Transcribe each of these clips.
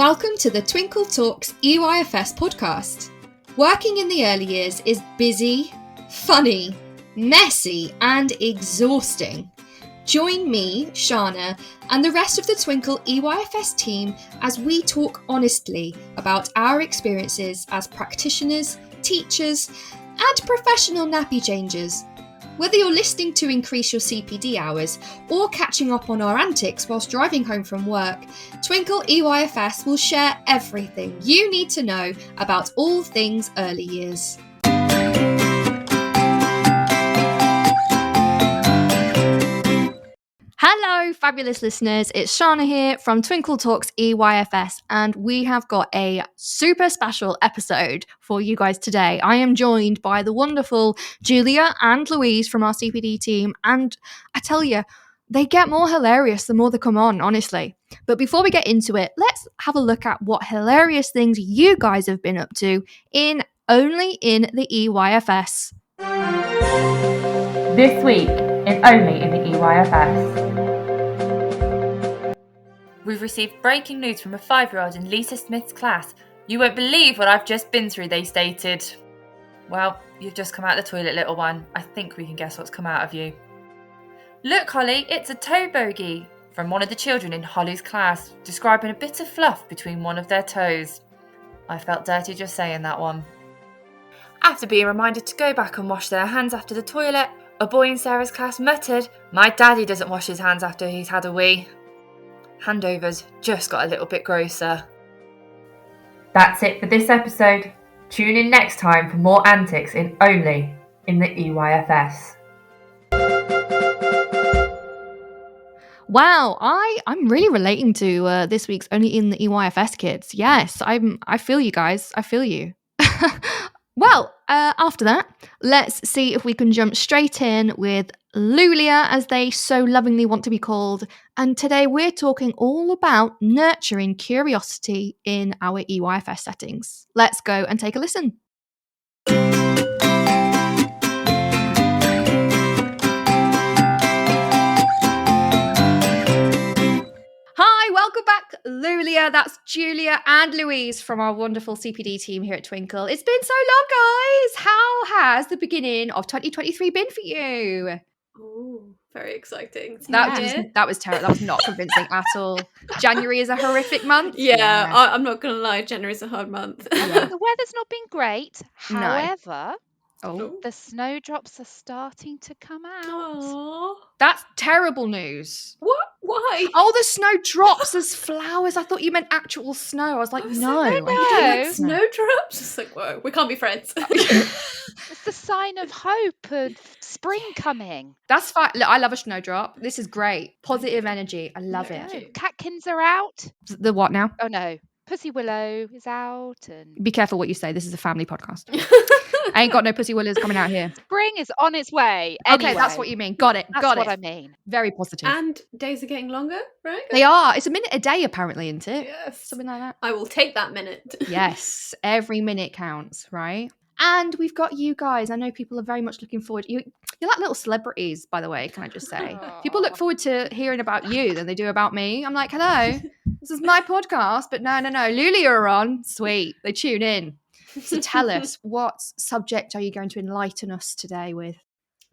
Welcome to the Twinkle Talks EYFS podcast. Working in the early years is busy, funny, messy, and exhausting. Join me, Shana, and the rest of the Twinkle EYFS team as we talk honestly about our experiences as practitioners, teachers, and professional nappy changers. Whether you're listening to increase your CPD hours or catching up on our antics whilst driving home from work, Twinkle EYFS will share everything you need to know about all things early years. Hello, fabulous listeners. It's Shana here from Twinkle Talks EYFS, and we have got a super special episode for you guys today. I am joined by the wonderful Julia and Louise from our CPD team, and I tell you, they get more hilarious the more they come on, honestly. But before we get into it, let's have a look at what hilarious things you guys have been up to only in the EYFS. This week in Only in the EYFS. We've received breaking news from a 5-year-old in Lisa Smith's class. You won't believe what I've just been through, they stated. Well, you've just come out of the toilet, little one. I think we can guess what's come out of you. Look, Holly, it's a toe bogey, from one of the children in Holly's class, describing a bit of fluff between one of their toes. I felt dirty just saying that one. After being reminded to go back and wash their hands after the toilet, a boy in Sarah's class muttered, "My daddy doesn't wash his hands after he's had a wee." Handovers just got a little bit grosser. That's it for this episode. Tune in next time for more antics in Only in the EYFS. Wow, I'm really relating to this week's Only in the EYFS kids. Yes, I feel you guys. I feel you. Well, after that, let's see if we can jump straight in with Lulia, as they so lovingly want to be called. And today we're talking all about nurturing curiosity in our EYFS settings. Let's go and take a listen. Hi, welcome back, Lulia. That's Julia and Louise from our wonderful CPD team here at Twinkle. It's been so long, guys. How has the beginning of 2023 been for you? Oh, very exciting. That was terrible. That was not convincing at all. January is a horrific month. Yeah. I'm not going to lie. January's a hard month. I think the weather's not been great. No. However, Oh, the snowdrops are starting to come out. Aww. that's terrible news. What? Why? Oh, the snow drops as flowers. I thought you meant actual snow. I was like, no. I You do don't like snowdrops? It's like, whoa, we can't be friends. It's the sign of hope of spring coming. That's fine. Look, I love a snowdrop. This is great. Positive energy. I love Yeah. it. Catkins are out. The what now? Oh no, Pussy Willow is out, and Be careful what you say. This is a family podcast. I ain't got no pussy willows coming out here. spring is on its way. Okay, that's what you mean. Got it. That's Got what it. I mean. Very positive. And days are getting longer, right? They are. It's a minute a day, apparently, isn't it? Yes. Something like that. I will take that minute. Yes. Every minute counts, right? And we've got you guys. I know people are very much looking forward. You're like little celebrities, by the way, can I just say? People look forward to hearing about you than they do about me. I'm like, hello, this is my podcast. But no. Lulia are on. Sweet. They tune in. So tell us, what subject are you going to enlighten us today with?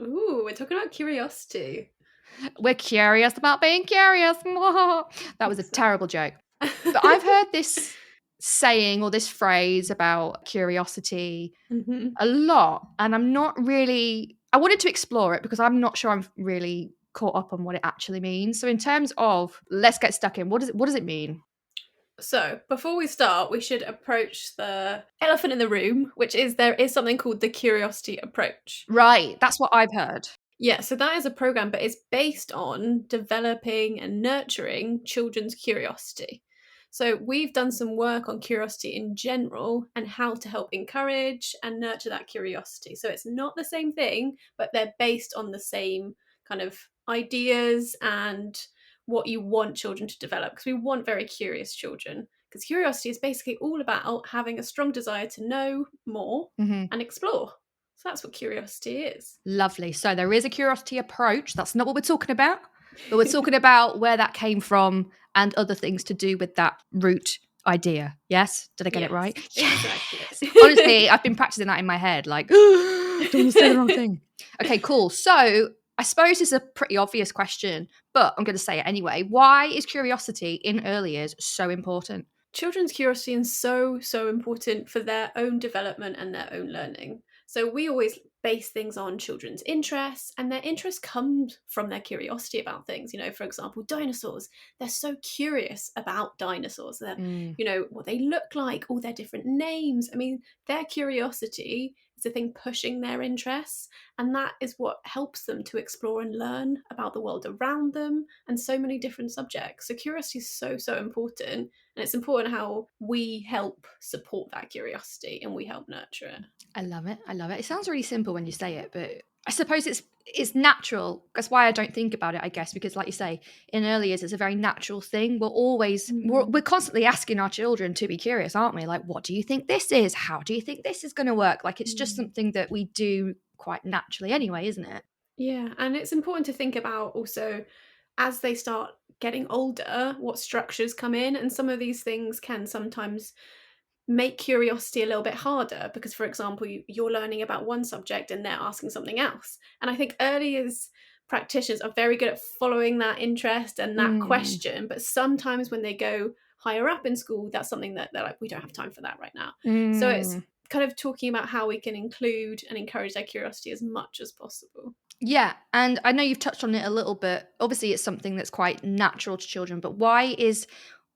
Ooh, we're talking about curiosity. We're curious about being curious. That was a terrible joke. But I've heard this saying or this phrase about curiosity a lot, and I'm not really, I wanted to explore it because I'm not sure I'm really caught up on what it actually means. So in terms of, let's get stuck in, what does it mean? So, before we start, we should approach the elephant in the room, which is there is something called the curiosity approach. Right, that's what I've heard. Yeah, so that is a program, but it's based on developing and nurturing children's curiosity. So we've done some work on curiosity in general and how to help encourage and nurture that curiosity. So it's not the same thing, but they're based on the same kind of ideas and what you want children to develop, because we want very curious children. Because curiosity is basically all about having a strong desire to know more and explore. So that's what curiosity is. Lovely. So there is a curiosity approach. That's not what we're talking about, but we're talking about where that came from and other things to do with that root idea. Yes? Did I get it Yes, right? exactly. Yes. Honestly, I've been practicing that in my head, like, don't want to say the wrong thing. Okay, cool. So I suppose it's a pretty obvious question, but I'm going to say it anyway. Why is curiosity in early years so important? Children's curiosity is so important for their own development and their own learning. So we always base things on children's interests, and their interest comes from their curiosity about things. You know, for example, dinosaurs. They're so curious about dinosaurs. They're, you know, what they look like, all their different names. I mean, their curiosity is the thing pushing their interests, and that is what helps them to explore and learn about the world around them and so many different subjects. So curiosity is so important, and it's important how we help support that curiosity and we help nurture it. I love it. I love it. It sounds really simple when you say it, but I suppose it's natural. That's why I don't think about it, I guess, because like you say, in early years, it's a very natural thing. We're constantly asking our children to be curious, aren't we? Like, what do you think this is? How do you think this is going to work? Like, it's just something that we do quite naturally anyway, isn't it? Yeah, and it's important to think about also as they start getting older, what structures come in, and some of these things can sometimes make curiosity a little bit harder because, for example, you're learning about one subject and they're asking something else. And I think early years practitioners are very good at following that interest and that question, but sometimes when they go higher up in school, that's something that they're like, we don't have time for that right now. So it's kind of talking about how we can include and encourage their curiosity as much as possible. Yeah, and I know you've touched on it a little bit. Obviously, it's something that's quite natural to children, but why is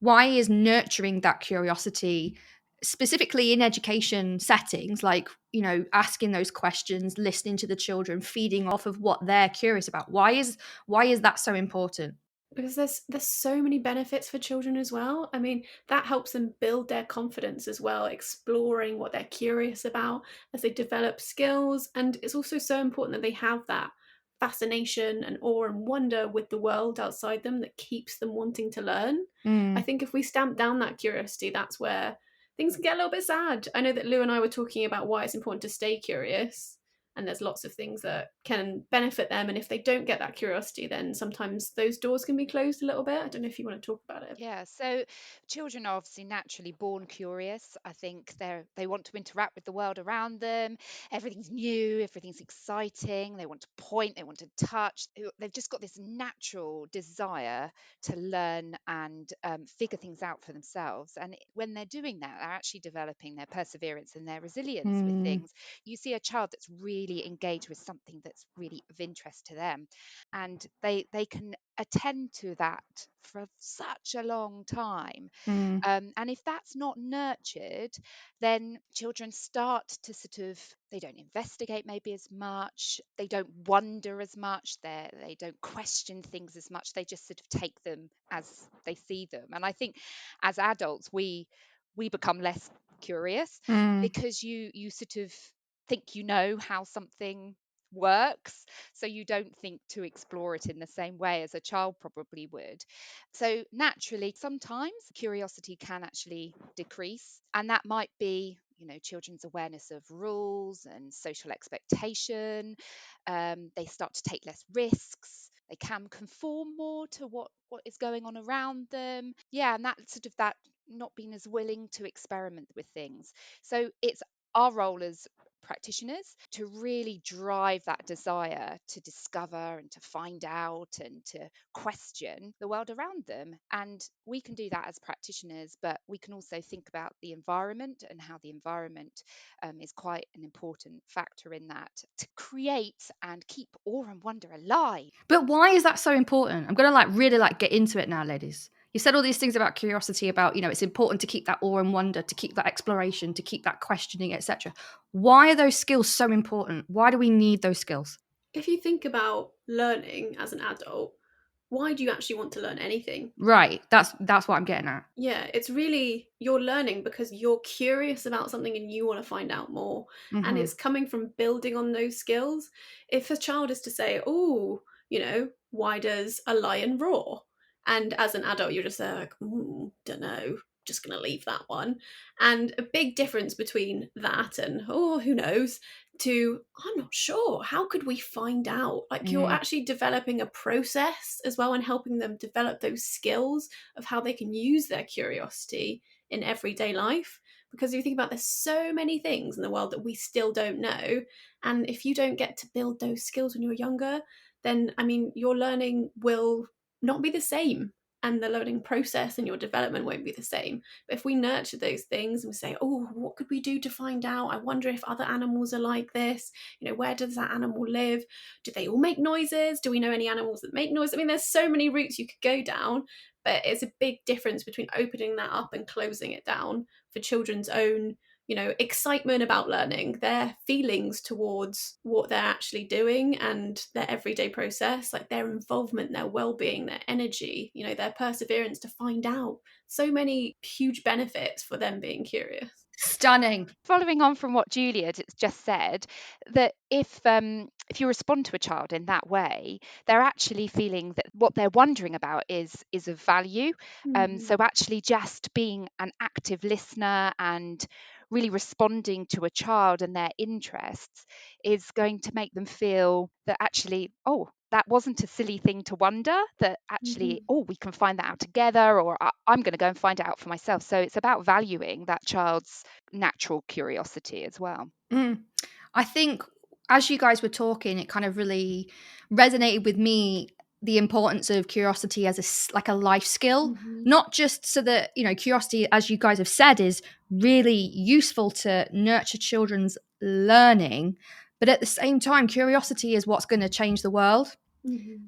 nurturing that curiosity specifically in education settings, like, you know, asking those questions, listening to the children, feeding off of what they're curious about? Why is that so important? Because there's so many benefits for children as well. I mean, that helps them build their confidence as well, exploring what they're curious about as they develop skills. And it's also so important that they have that fascination and awe and wonder with the world outside them that keeps them wanting to learn. I think if we stamp down that curiosity, that's where things can get a little bit sad. I know that Lou and I were talking about why it's important to stay curious, and there's lots of things that can benefit them, and if they don't get that curiosity, then sometimes those doors can be closed a little bit. I don't know if you want to talk about it. Yeah, so children are obviously naturally born curious. I think they want to interact with the world around them. Everything's new, everything's exciting. They want to point, they want to touch. They've just got this natural desire to learn and figure things out for themselves. And when they're doing that, they're actually developing their perseverance and their resilience with things. You see a child that's really engaged with something that's really of interest to them, and they can attend to that for such a long time. And if that's not nurtured, then children start to sort of, they don't investigate maybe as much, they don't wonder as much, they don't question things as much, they just sort of take them as they see them. And I think as adults, we become less curious because you sort of think you know how something works, so you don't think to explore it in the same way as a child probably would. So naturally, sometimes curiosity can actually decrease, and that might be, children's awareness of rules and social expectation. They start to take less risks. They can conform more to what is going on around them. Yeah, and that sort of that not being as willing to experiment with things. So it's our role as practitioners to really drive that desire to discover and to find out and to question the world around them. And we can do that as practitioners, but we can also think about the environment and how the environment is quite an important factor in that to create and keep awe and wonder alive. But why is that so important? I'm going to really get into it now, ladies. You said all these things about curiosity, about, it's important to keep that awe and wonder, to keep that exploration, to keep that questioning, etc. Why are those skills so important? Why do we need those skills? If you think about learning as an adult, why do you actually want to learn anything? Right. That's what I'm getting at. Yeah, it's really, you're learning because you're curious about something and you want to find out more. And it's coming from building on those skills. If a child is to say, oh, why does a lion roar? And as an adult, you're just like, don't know, just going to leave that one. And a big difference between that and, oh, who knows, to, I'm not sure, how could we find out? Like, you're actually developing a process as well and helping them develop those skills of how they can use their curiosity in everyday life. Because if you think about, there's so many things in the world that we still don't know. And if you don't get to build those skills when you're younger, then, I mean, your learning will not be the same. And the learning process and your development won't be the same. But if we nurture those things and we say, oh, what could we do to find out? I wonder if other animals are like this. You know, where does that animal live? Do they all make noises? Do we know any animals that make noise? I mean, there's so many routes you could go down, but it's a big difference between opening that up and closing it down for children's own, you know, excitement about learning, their feelings towards what they're actually doing and their everyday process, like their involvement, their well-being, their energy, you know, their perseverance to find out. So many huge benefits for them being curious. Stunning. Following on from what Julia just said, that if you respond to a child in that way, they're actually feeling that what they're wondering about is of value. So actually just being an active listener and really responding to a child and their interests is going to make them feel that actually, oh, that wasn't a silly thing to wonder, that actually, oh, we can find that out together, or I'm going to go and find it out for myself. So it's about valuing that child's natural curiosity as well. I think as you guys were talking, it kind of really resonated with me, the importance of curiosity as a life skill, not just so that, you know, curiosity, as you guys have said, is really useful to nurture children's learning, but at the same time, curiosity is what's going to change the world.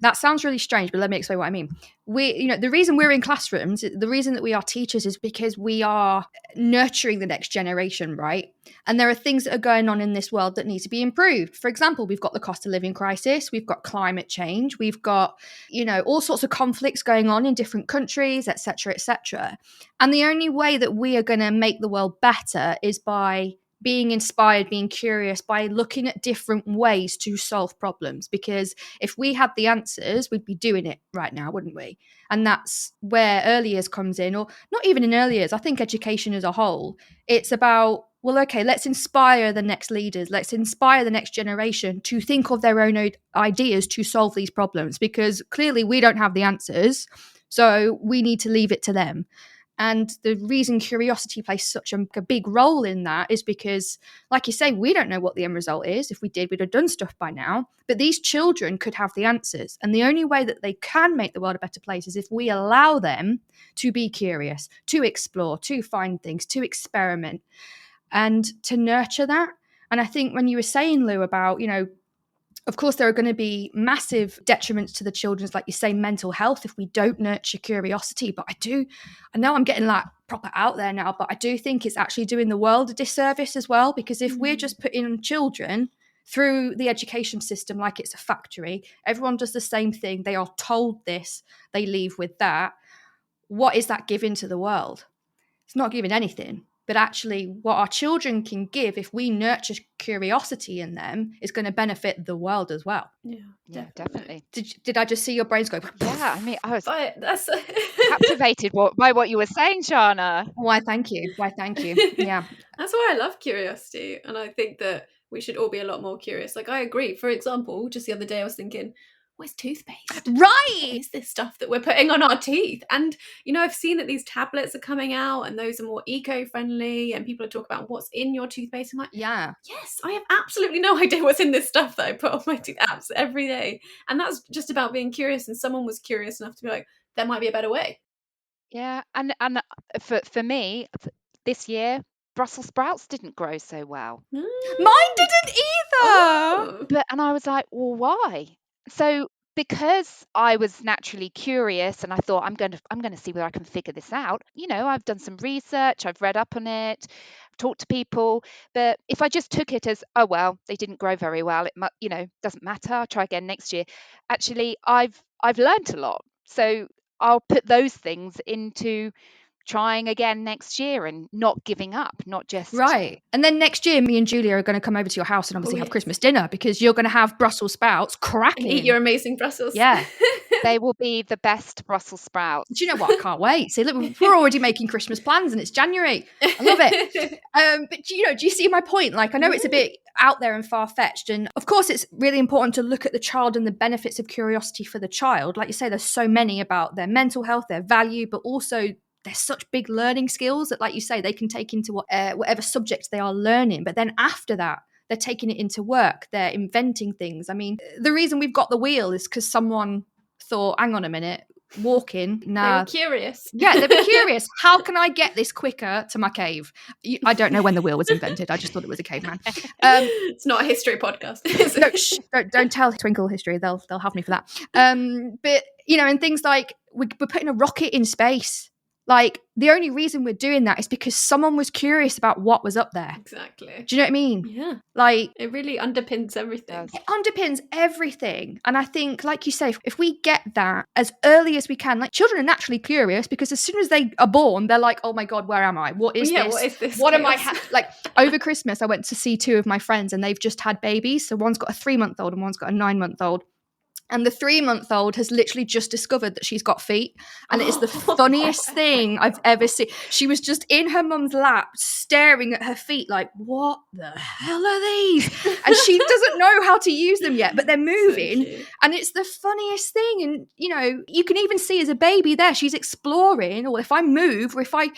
That sounds really strange, but let me explain what I mean. The reason we're in classrooms, the reason that we are teachers is because we are nurturing the next generation, right? And there are things that are going on in this world that need to be improved. For example, we've got the cost of living crisis, we've got climate change, we've got, you know, all sorts of conflicts going on in different countries, etc., etc. And the only way that we are going to make the world better is by being inspired, being curious, by looking at different ways to solve problems. Because if we had the answers, we'd be doing it right now, wouldn't we? And that's where early years comes in, or not even in early years. I think education as a whole, it's about, well, okay, let's inspire the next leaders. Let's inspire the next generation to think of their own ideas to solve these problems, because clearly we don't have the answers. So we need to leave it to them. And the reason curiosity plays such a big role in that is because, like you say, we don't know what the end result is. If we did, we'd have done stuff by now. But these children could have the answers. And the only way that they can make the world a better place is if we allow them to be curious, to explore, to find things, to experiment, and to nurture that. And I think when you were saying, Lou, about, you know, of course, there are going to be massive detriments to the children's, like you say, mental health if we don't nurture curiosity. But I know I'm getting like proper out there now, but I do think it's actually doing the world a disservice as well, because if we're just putting children through the education system like it's a factory, everyone does the same thing, they are told this, they leave with that, what is that giving to the world? It's not giving anything. But actually, what our children can give, if we nurture curiosity in them, is going to benefit the world as well. Yeah, definitely. Did I just see your brains go? Yeah, I mean, I was That's captivated by what you were saying, Shana. Why, thank you. Yeah. That's why I love curiosity. And I think that we should all be a lot more curious. Like, I agree. For example, just the other day I was thinking, where's toothpaste? Right. What is this stuff that we're putting on our teeth? And, you know, I've seen that these tablets are coming out and those are more eco-friendly, and people are talking about what's in your toothpaste. I'm like, yeah, yes, I have absolutely no idea what's in this stuff that I put on my teeth apps every day. And that's just about being curious. And someone was curious enough to be like, there might be a better way. Yeah, and for me, this year, Brussels sprouts didn't grow so well. Mine didn't either. Oh. And I was like, well, why? So because I was naturally curious and I thought I'm going to see whether I can figure this out. You know, I've done some research, I've read up on it, talked to people. But if I just took it as, oh well, they didn't grow very well, it doesn't matter, I'll try again next year. Actually, I've learned a lot. So I'll put those things into trying again next year and not giving up, not just right. And then next year, me and Julia are going to come over to your house and obviously have Christmas dinner, because you're going to have Brussels sprouts cracking. And eat your amazing Brussels. Yeah. They will be the best Brussels sprouts. Do you know what? I can't wait. See, look, we're already making Christmas plans and it's January. I love it. But do you see my point? Like, I know it's a bit out there and far-fetched. And of course, it's really important to look at the child and the benefits of curiosity for the child. Like you say, there's so many about their mental health, their value, but also they're such big learning skills that, like you say, they can take into whatever subject they are learning. But then after that, they're taking it into work. They're inventing things. I mean, the reason we've got the wheel is because someone thought, hang on a minute, walking. They Nah. were curious. Yeah, they were curious. How can I get this quicker to my cave? I don't know when the wheel was invented. I just thought it was a caveman. It's not a history podcast. No, don't tell Twinkle history. They'll have me for that. But and things like we're putting a rocket in space. Like, the only reason we're doing that is because someone was curious about what was up there. Exactly. Do you know what I mean? Yeah. Like, it really underpins everything. It underpins everything. And I think, like you say, if we get that as early as we can, like, children are naturally curious because as soon as they are born, they're like, oh my God, where am I? What is this? What is this? What am I? Like, over Christmas, I went to see 2 of my friends and they've just had babies. So one's got a 3-month-old and one's got a 9-month-old. And the 3-month-old has literally just discovered that she's got feet. And it is the funniest thing I've ever seen. She was just in her mum's lap staring at her feet like, what the hell are these? And she doesn't know how to use them yet, but they're moving. So and it's the funniest thing. And, you can even see as a baby there, she's exploring, or if I move, or if I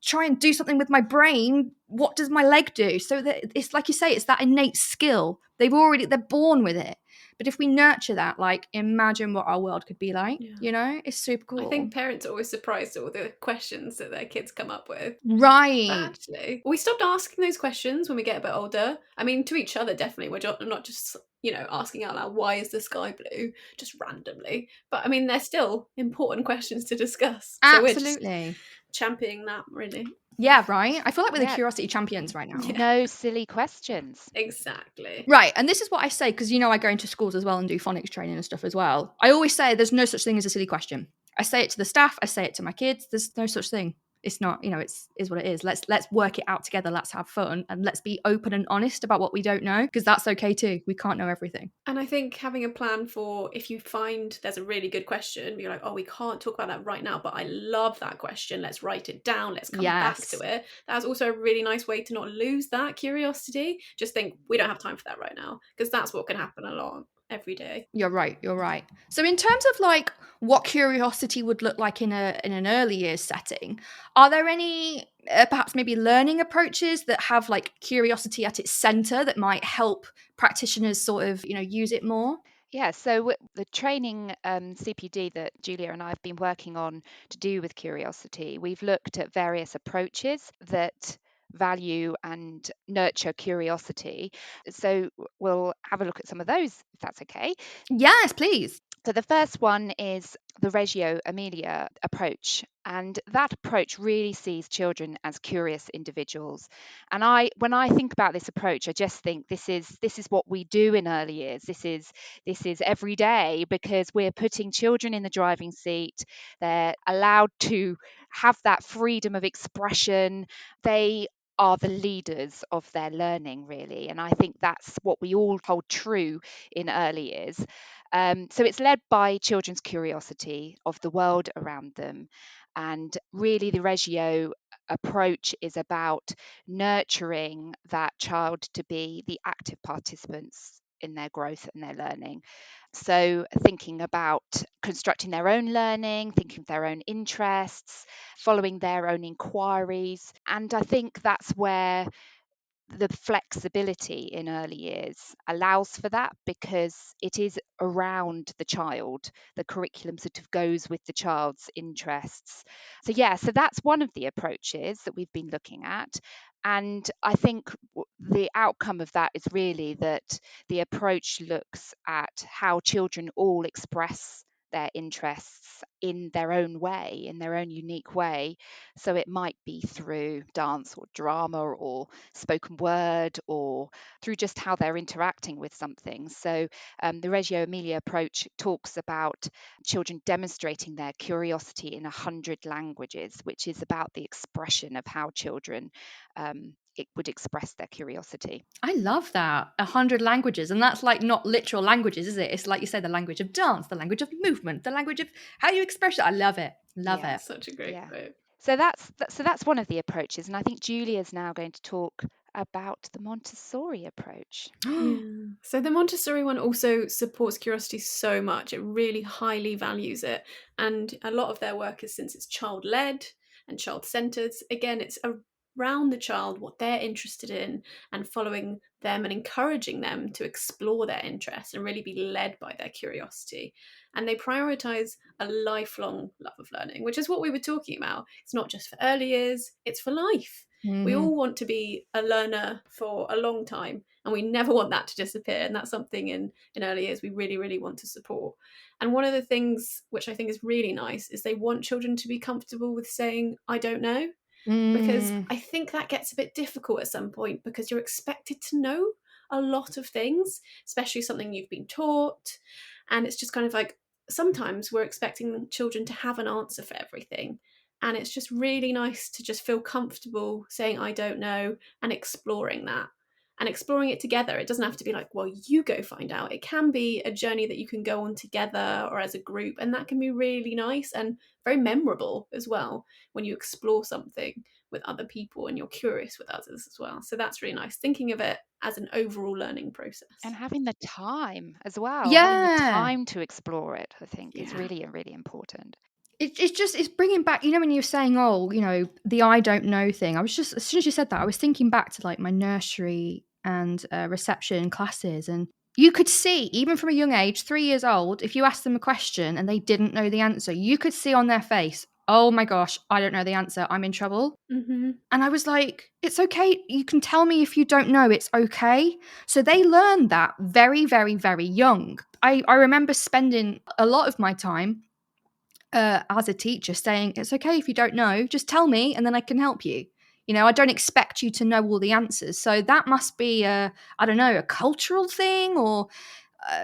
try and do something with my brain, what does my leg do? So that it's like you say, it's that innate skill. They're born with it. But if we nurture that, like, imagine what our world could be like, It's super cool. I think parents are always surprised at all the questions that their kids come up with. Right. But actually, we stopped asking those questions when we get a bit older. I mean, to each other, definitely. We're not just, asking out loud, why is the sky blue? Just randomly. But, I mean, they're still important questions to discuss. Absolutely. So we're just championing that, really. Yeah, right? I feel like we're the curiosity champions right now. Yeah. No silly questions. Exactly. Right, and this is what I say, because I go into schools as well and do phonics training and stuff as well. I always say there's no such thing as a silly question. I say it to the staff, I say it to my kids, there's no such thing. It's not, it's is what it is. Let's work it out together, let's have fun, and let's be open and honest about what we don't know, because that's okay too. We can't know everything. And I think having a plan for if you find there's a really good question, you're like, oh, we can't talk about that right now, but I love that question. Let's write it down. Let's come back to it. That's also a really nice way to not lose that curiosity. Just think, we don't have time for that right now, because that's what can happen a lot every day. You're right. So in terms of like what curiosity would look like in an early years setting, are there any perhaps maybe learning approaches that have like curiosity at its center that might help practitioners sort of use it more? Yeah, so the training CPD that Julia and I have been working on to do with curiosity, we've looked at various approaches that value and nurture curiosity. So we'll have a look at some of those, if that's okay. Yes, please. So the first one is the Reggio Emilia approach. And that approach really sees children as curious individuals. And when I think about this approach, I just think this is what we do in early years. This is every day, because we're putting children in the driving seat. They're allowed to have that freedom of expression. They are the leaders of their learning, really. And I think that's what we all hold true in early years. So it's led by children's curiosity of the world around them. And really, the Reggio approach is about nurturing that child to be the active participants in their growth and their learning. So thinking about constructing their own learning, thinking of their own interests, following their own inquiries. And I think that's where the flexibility in early years allows for that, because it is around the child. The curriculum sort of goes with the child's interests. So that's one of the approaches that we've been looking at. And I think the outcome of that is really that the approach looks at how children all express their interests in their own way, in their own unique way. So it might be through dance or drama or spoken word, or through just how they're interacting with something. So the Reggio Emilia approach talks about children demonstrating their curiosity in 100 languages, which is about the expression of how children it would express their curiosity. I love that. 100 languages. And that's like not literal languages, is it? It's like you say, the language of dance, the language of movement, the language of how you express it. I love it. Love it. Such a great quote. So that's one of the approaches. And I think Julia's now going to talk about the Montessori approach. So the Montessori one also supports curiosity so much. It really highly values it. And a lot of their work is, since it's child-led, and child-centered. Again, it's around the child, what they're interested in, and following them and encouraging them to explore their interests and really be led by their curiosity. And they prioritize a lifelong love of learning, which is what we were talking about. It's not just for early years, it's for life. We all want to be a learner for a long time, and we never want that to disappear. And that's something in early years we really, really want to support. And one of the things which I think is really nice is they want children to be comfortable with saying, I don't know. Because I think that gets a bit difficult at some point, because you're expected to know a lot of things, especially something you've been taught. And it's just kind of like, sometimes we're expecting children to have an answer for everything. And it's just really nice to just feel comfortable saying, I don't know, and exploring that. And exploring it together. It doesn't have to be like, well, you go find out. It can be a journey that you can go on together or as a group. And that can be really nice and very memorable as well when you explore something with other people and you're curious with others as well. So that's really nice. Thinking of it as an overall learning process. And having the time as well. Yeah. Having the time to explore it, I think, is really, really important. It's bringing back, when you're saying, the I don't know thing. I was just, as soon as you said that, I was thinking back to like my nursery and reception classes. And you could see, even from a young age, 3 years old, if you asked them a question and they didn't know the answer, you could see on their face, oh my gosh, I don't know the answer. I'm in trouble. Mm-hmm. And I was like, it's okay. You can tell me if you don't know. It's okay. So they learned that very, very, very young. I remember spending a lot of my time as a teacher saying, it's okay if you don't know, just tell me and then I can help you. I don't expect you to know all the answers. So that must be a cultural thing or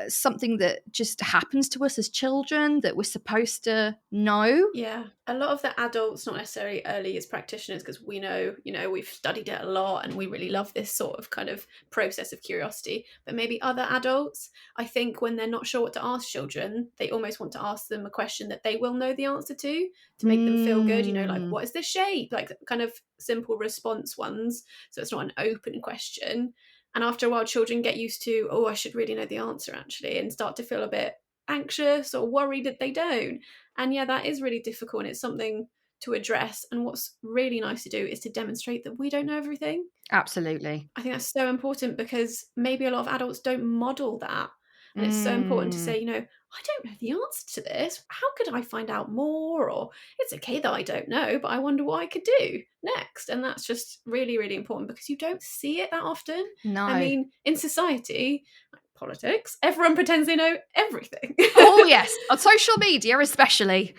something that just happens to us as children that we're supposed to know. Yeah, a lot of the adults, not necessarily early years practitioners, because we know, we've studied it a lot and we really love this sort of kind of process of curiosity. But maybe other adults, I think when they're not sure what to ask children, they almost want to ask them a question that they will know the answer to make them feel good. Like, what is the shape? Like kind of simple response ones. So it's not an open question. And after a while, children get used to, oh, I should really know the answer actually, and start to feel a bit anxious or worried that they don't. And yeah, that is really difficult, and it's something to address. And what's really nice to do is to demonstrate that we don't know everything. Absolutely. I think that's so important, because maybe a lot of adults don't model that. And it's so important to say, I don't know the answer to this. How could I find out more? Or it's okay that I don't know, but I wonder what I could do next. And that's just really, really important, because you don't see it that often. No. I mean, in society, like politics, everyone pretends they know everything. Oh, yes. On social media, especially.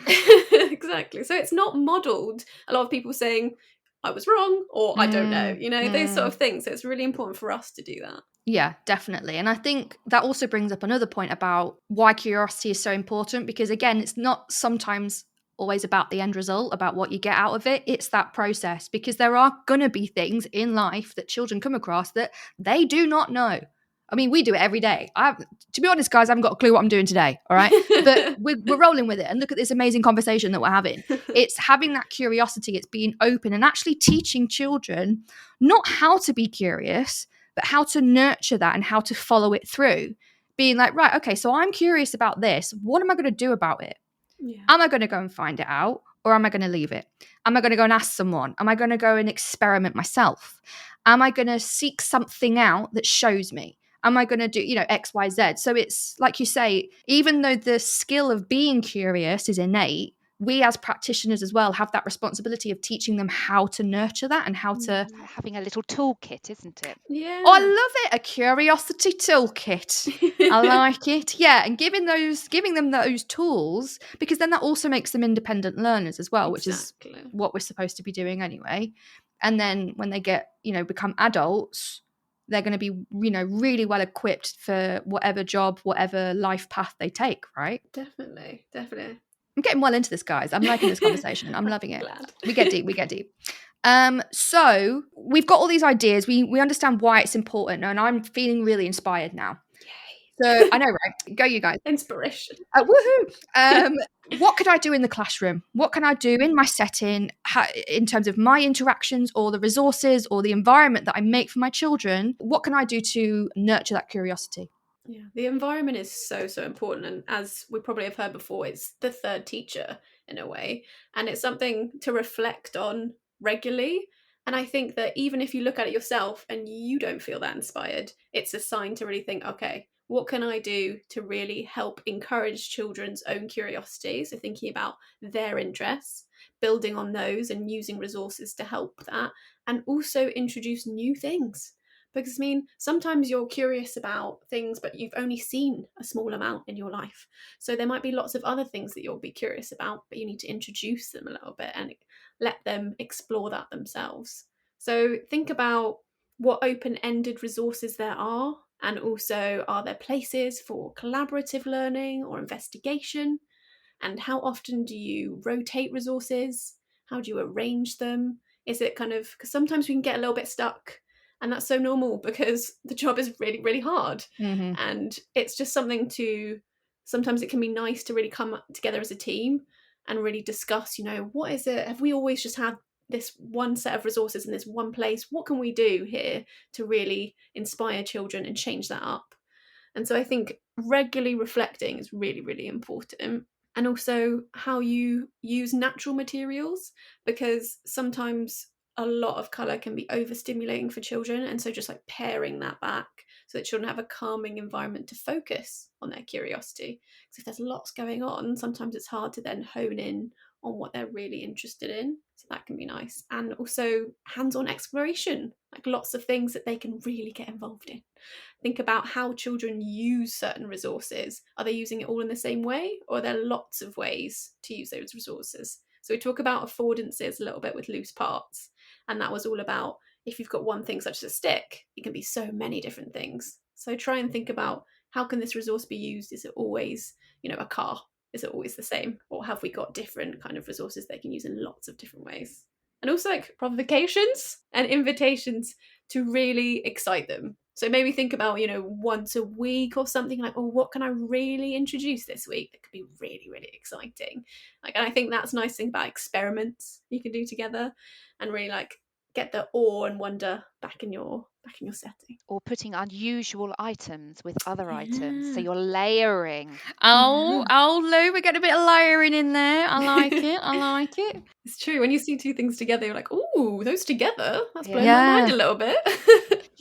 Exactly. So it's not modelled. A lot of people saying, I was wrong, or I don't know, those sort of things. So it's really important for us to do that. Yeah, definitely. And I think that also brings up another point about why curiosity is so important, because again, it's not sometimes always about the end result, about what you get out of it. It's that process, because there are going to be things in life that children come across that they do not know. I mean, we do it every day. To be honest, guys, I haven't got a clue what I'm doing today, all right? But we're rolling with it. And look at this amazing conversation that we're having. It's having that curiosity. It's being open and actually teaching children not how to be curious, but how to nurture that and how to follow it through. Being like, right, okay, so I'm curious about this. What am I going to do about it? Yeah. Am I going to go and find it out, or am I going to leave it? Am I going to go and ask someone? Am I going to go and experiment myself? Am I going to seek something out that shows me? Am I going to do, X, Y, Z? So it's like you say, even though the skill of being curious is innate, we as practitioners as well have that responsibility of teaching them how to nurture that and how to... Having a little toolkit, isn't it? Yeah. Oh, I love it. A curiosity toolkit. I like it. Yeah. And giving them those tools, because then that also makes them independent learners as well, which is what we're supposed to be doing anyway. And then when they get, become adults, they're going to be, really well equipped for whatever job, whatever life path they take, right? Definitely. I'm getting well into this, guys. I'm liking this conversation. I'm loving it. Glad. We get deep. So we've got all these ideas. We understand why it's important, and I'm feeling really inspired now. Yay. So I know, right? Go, you guys. Inspiration. Woohoo! What could I do in the classroom? What can I do in my setting in terms of my interactions or the resources or the environment that I make for my children? What can I do to nurture that curiosity? Yeah, the environment is so, so important. And as we probably have heard before, it's the third teacher in a way. And it's something to reflect on regularly. And I think that even if you look at it yourself and you don't feel that inspired, it's a sign to really think, okay, what can I do to really help encourage children's own curiosity? So thinking about their interests, building on those and using resources to help that, and also introduce new things. Because, I mean, sometimes you're curious about things, but you've only seen a small amount in your life. So there might be lots of other things that you'll be curious about, but you need to introduce them a little bit and let them explore that themselves. So think about what open-ended resources there are, and also, are there places for collaborative learning or investigation? And how often do you rotate resources? How do you arrange them? Is it kind of, because sometimes we can get a little bit stuck, and that's so normal because the job is really, really hard. Mm-hmm. And it's just something to, sometimes it can be nice to really come together as a team and really discuss, what is it? Have we always just had this one set of resources in this one place? What can we do here to really inspire children and change that up? And so I think regularly reflecting is really, really important. And also how you use natural materials, because sometimes a lot of colour can be overstimulating for children. And so just like paring that back so that children have a calming environment to focus on their curiosity. Because if there's lots going on, sometimes it's hard to then hone in on what they're really interested in. So that can be nice. And also hands-on exploration, like lots of things that they can really get involved in. Think about how children use certain resources. Are they using it all in the same way, or are there lots of ways to use those resources? So we talk about affordances a little bit with loose parts, and that was all about, if you've got one thing such as a stick, it can be so many different things. So try and think about, how can this resource be used? Is it always, a car? Is it always the same? Or have we got different kind of resources they can use in lots of different ways? And also like provocations and invitations to really excite them. So maybe think about, once a week or something, like, oh, what can I really introduce this week that could be really, really exciting? Like, and I think that's a nice thing about experiments you can do together and really like get the awe and wonder back in your setting. Or putting unusual items with other items. So Yeah. you're layering. Oh, Lou, we're getting a bit of layering in there. I like it. I like it. It's true. When you see two things together, you're like, "Ooh, those together. That's blown Yeah. my mind a little bit."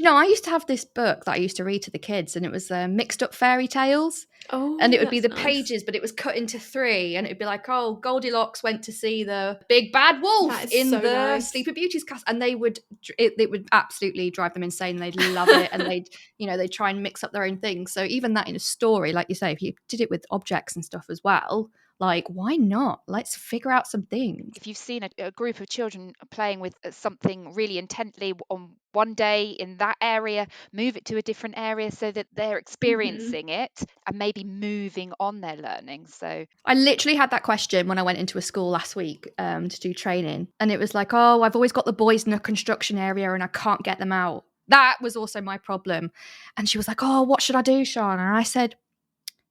I used to have this book that I used to read to the kids, and it was Mixed Up Fairy Tales. Oh, And it would be the that's nice. pages, but it was cut into 3, and it would be like, oh, Goldilocks went to see the big bad wolf That is in so the nice. Sleeping Beauty's castle, and it would absolutely drive them insane. They'd love it, and they'd try and mix up their own things. So even that in a story, like you say, if you did it with objects and stuff as well, like, why not? Let's figure out some things. If you've seen a group of children playing with something really intently on one day in that area, move it to a different area so that they're experiencing it and maybe moving on their learning. So I literally had that question when I went into a school last week to do training. And it was like, oh, I've always got the boys in a construction area and I can't get them out. That was also my problem. And she was like, oh, what should I do, Sean? And I said,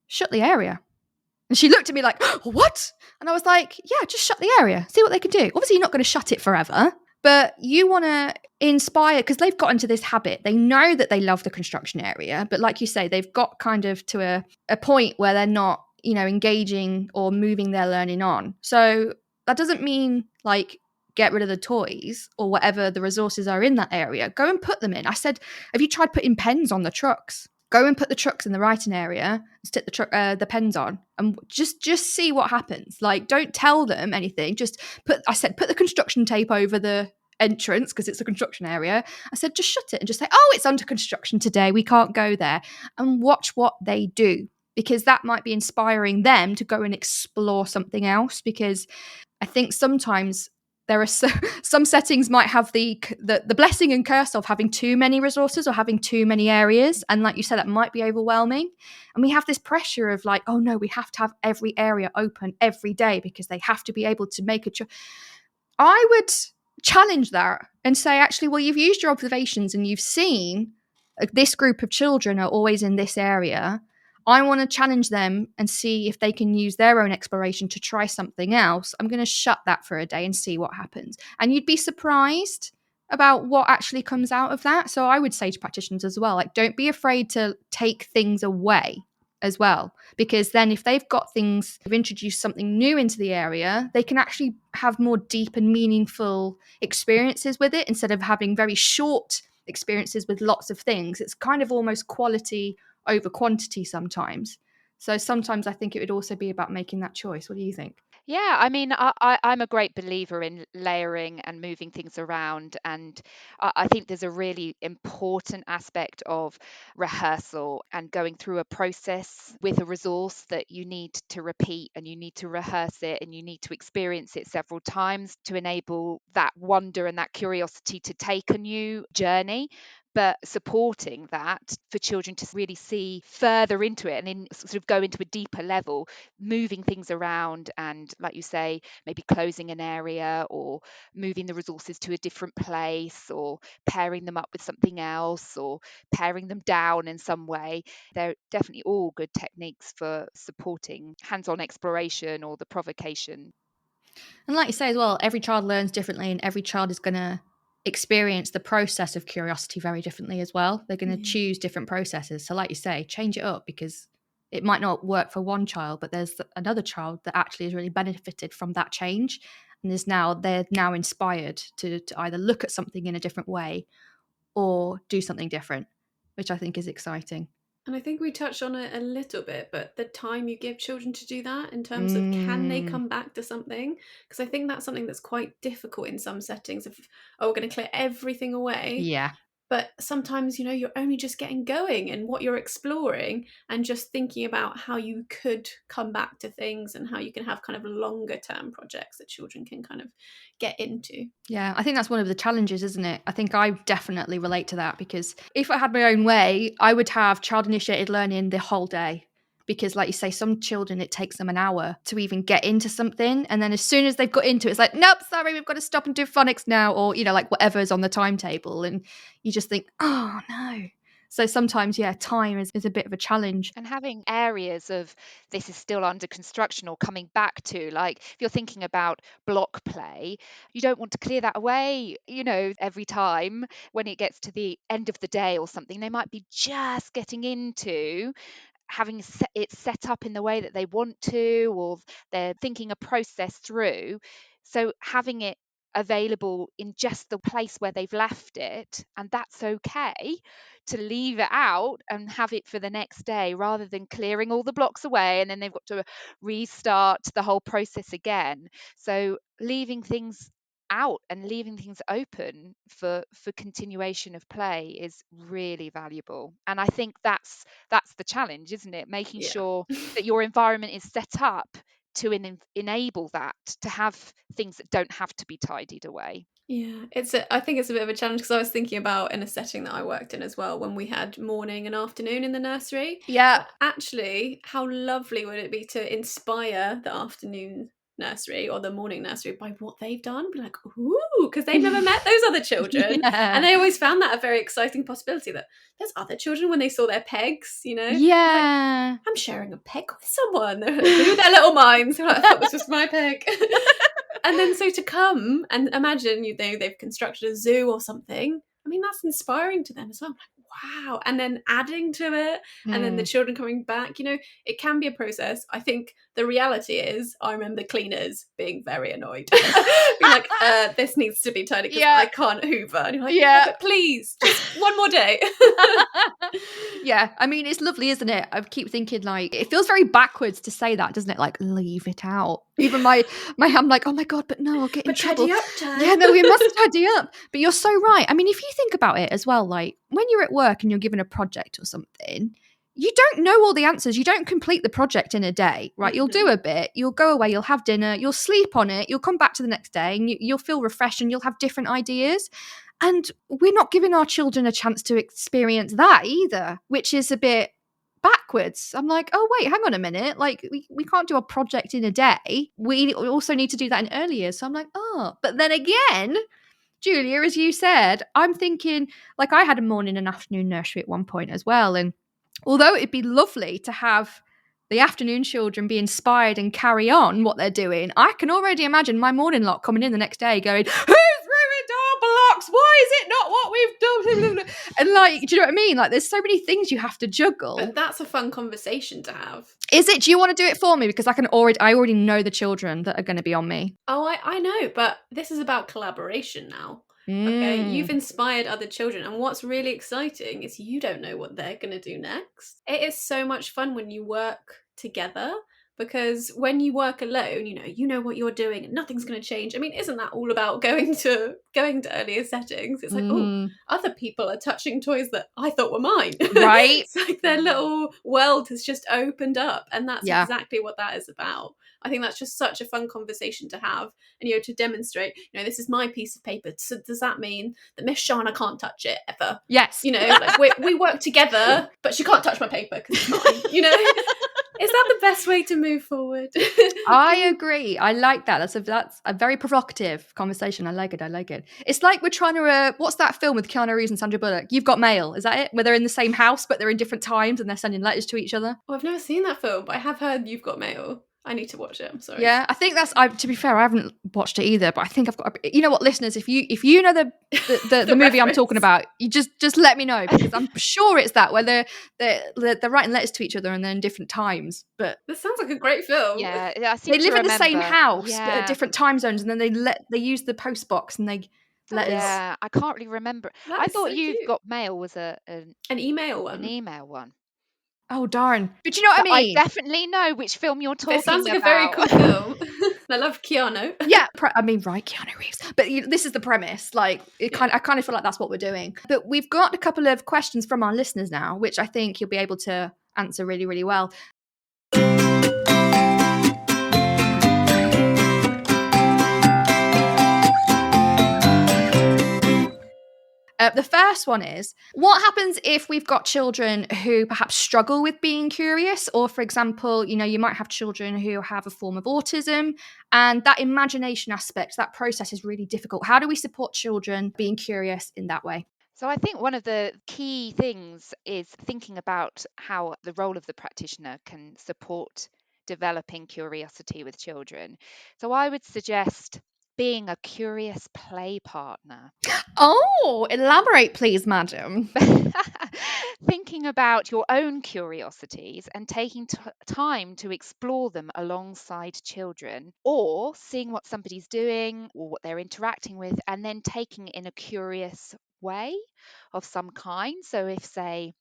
shut the area. And she looked at me like, oh, what? And I was like, yeah, just shut the area. See what they can do. Obviously, you're not going to shut it forever. But you want to inspire, because they've got into this habit. They know that they love the construction area. But like you say, they've got kind of to a point where they're not, engaging or moving their learning on. So that doesn't mean like get rid of the toys or whatever the resources are in that area. Go and put them in. I said, have you tried putting pens on the trucks? Go and put the trucks in the writing area, stick the pens on, and just see what happens. Like, don't tell them anything. Just put the construction tape over the entrance because it's a construction area. I said, just shut it and just say, oh, it's under construction today. We can't go there. And watch what they do, because that might be inspiring them to go and explore something else. Because I think sometimes there are some settings might have the blessing and curse of having too many resources or having too many areas. And like you said, that might be overwhelming. And we have this pressure of like, oh no, we have to have every area open every day because they have to be able to make a I would challenge that and say, actually, well, you've used your observations and you've seen this group of children are always in this area. I want to challenge them and see if they can use their own exploration to try something else. I'm going to shut that for a day and see what happens. And you'd be surprised about what actually comes out of that. So I would say to practitioners as well, like, don't be afraid to take things away as well, because then if they've got things, they've introduced something new into the area, they can actually have more deep and meaningful experiences with it instead of having very short experiences with lots of things. It's kind of almost quality over quantity sometimes. So sometimes I think it would also be about making that choice. What do you think? Yeah, I mean, I'm a great believer in layering and moving things around. And I think there's a really important aspect of rehearsal and going through a process with a resource that you need to repeat and you need to rehearse it and you need to experience it several times to enable that wonder and that curiosity to take a new journey. But supporting that for children to really see further into it and then sort of go into a deeper level, moving things around and, like you say, maybe closing an area or moving the resources to a different place or pairing them up with something else or paring them down in some way. They're definitely all good techniques for supporting hands-on exploration or the provocation. And like you say as well, every child learns differently and every child is going to experience the process of curiosity very differently as well. They're going to choose different processes. So like you say, change it up, because it might not work for one child, but there's another child that actually has really benefited from that change and they're now inspired to either look at something in a different way or do something different, which I think is exciting. And I think we touched on it a little bit, but the time you give children to do that in terms of can they come back to something? Because I think that's something that's quite difficult in some settings of, oh, we're going to clear everything away. Yeah. But sometimes, you're only just getting going and what you're exploring and just thinking about how you could come back to things and how you can have kind of longer term projects that children can kind of get into. Yeah, I think that's one of the challenges, isn't it? I think I definitely relate to that, because if I had my own way, I would have child initiated learning the whole day. Because like you say, some children, it takes them an hour to even get into something. And then as soon as they've got into it, it's like, nope, sorry, we've got to stop and do phonics now. Or, like whatever's on the timetable. And you just think, oh no. So sometimes, yeah, time is a bit of a challenge. And having areas of this is still under construction or coming back to, like if you're thinking about block play, you don't want to clear that away, every time when it gets to the end of the day or something. They might be just getting into having it set up in the way that they want to, or they're thinking a process through. So having it available in just the place where they've left it, and that's okay to leave it out and have it for the next day rather than clearing all the blocks away and then they've got to restart the whole process again. So leaving things out and leaving things open for continuation of play is really valuable. And I think that's the challenge, isn't it? Making sure that your environment is set up to enable that, to have things that don't have to be tidied away. Yeah, I think it's a bit of a challenge because I was thinking about in a setting that I worked in as well when we had morning and afternoon in the nursery. Yeah. Actually, how lovely would it be to inspire the afternoon nursery or the morning nursery by what they've done? Be like, ooh, because they've never met those other children. Yeah. And they always found that a very exciting possibility that there's other children when they saw their pegs, Yeah. Like, I'm sharing a peg with someone. They're with their little minds. They're like, I thought this was my peg. And then so to come and imagine, they've constructed a zoo or something. I mean, that's inspiring to them as well. I'm like, wow. And then adding to it and then the children coming back, it can be a process. I think the reality is I remember cleaners being very annoyed. Being like, this needs to be tidy because I can't hoover. And you're like, yeah, but please, just one more day. Yeah, I mean, it's lovely, isn't it? I keep thinking, like, it feels very backwards to say that, doesn't it? Like, leave it out. Even my I'm like, oh my God, but no, I'll get in trouble. Tidy up time. Yeah, no, we must tidy up. But you're so right. I mean, if you think about it as well, like when you're at work and you're given a project or something, you don't know all the answers. You don't complete the project in a day, right? You'll do a bit, you'll go away, you'll have dinner, you'll sleep on it, you'll come back to the next day and you'll feel refreshed and you'll have different ideas. And we're not giving our children a chance to experience that either, which is a bit backwards. I'm like, oh, wait, hang on a minute. Like, we can't do a project in a day. We also need to do that in early years. So I'm like, oh, but then again, Julia, as you said, I'm thinking, like, I had a morning and afternoon nursery at one point as well. And although it'd be lovely to have the afternoon children be inspired and carry on what they're doing, I can already imagine my morning lot coming in the next day going, who's ruined our box? Why is it not what we've done? And like, do you know what I mean? Like, there's so many things you have to juggle. But that's a fun conversation to have. Is it? Do you want to do it for me? Because I already know the children that are going to be on me. Oh, I know, but this is about collaboration now. Okay, you've inspired other children, and what's really exciting is you don't know what they're going to do next. It is so much fun when you work together, because when you work alone, you know what you're doing and nothing's going to change. I mean, isn't that all about going to earlier settings? It's like, oh, other people are touching toys that I thought were mine. Right. It's like their little world has just opened up, and that's exactly what that is about. I think that's just such a fun conversation to have, and to demonstrate, this is my piece of paper. So does that mean that Miss Shana can't touch it ever? Yes. Like we work together, but she can't touch my paper because it's mine. Is that the best way to move forward? I agree. I like that. That's a very provocative conversation. I like it. It's like we're trying to what's that film with Keanu Reeves and Sandra Bullock? You've Got Mail. Is that it? Where they're in the same house but they're in different times and they're sending letters to each other. Oh, I've never seen that film, but I have heard You've Got Mail. I need to watch it. I'm sorry. Yeah, I think that's. To be fair, I haven't watched it either, but I think I've got. You know what, listeners, if you know the movie I'm talking about, you just let me know, because I'm sure it's that where they're writing letters to each other and then in different times. But this sounds like a great film. Yeah, I they live in the same house but Yeah. at different time zones, and then they use the post box and they letters. Yeah, I can't really remember. That I is thought so You've cute. Got Mail was an email one. An email one. Oh darn! But you know what I mean. I definitely know which film you're talking about. It sounds like a very cool film. I love Keanu. Yeah, Keanu Reeves. But this is the premise. Like, I kind of feel like that's what we're doing. But we've got a couple of questions from our listeners now, which I think you'll be able to answer really, really well. The first one is, what happens if we've got children who perhaps struggle with being curious? Or, for example, you might have children who have a form of autism, and that imagination aspect, that process is really difficult. How do we support children being curious in that way? So I think one of the key things is thinking about how the role of the practitioner can support developing curiosity with children. So I would suggest being a curious play partner. Oh, elaborate, please, madam. Thinking about your own curiosities and taking time to explore them alongside children, or seeing what somebody's doing or what they're interacting with, and then taking it in a curious way of some kind. So if, say,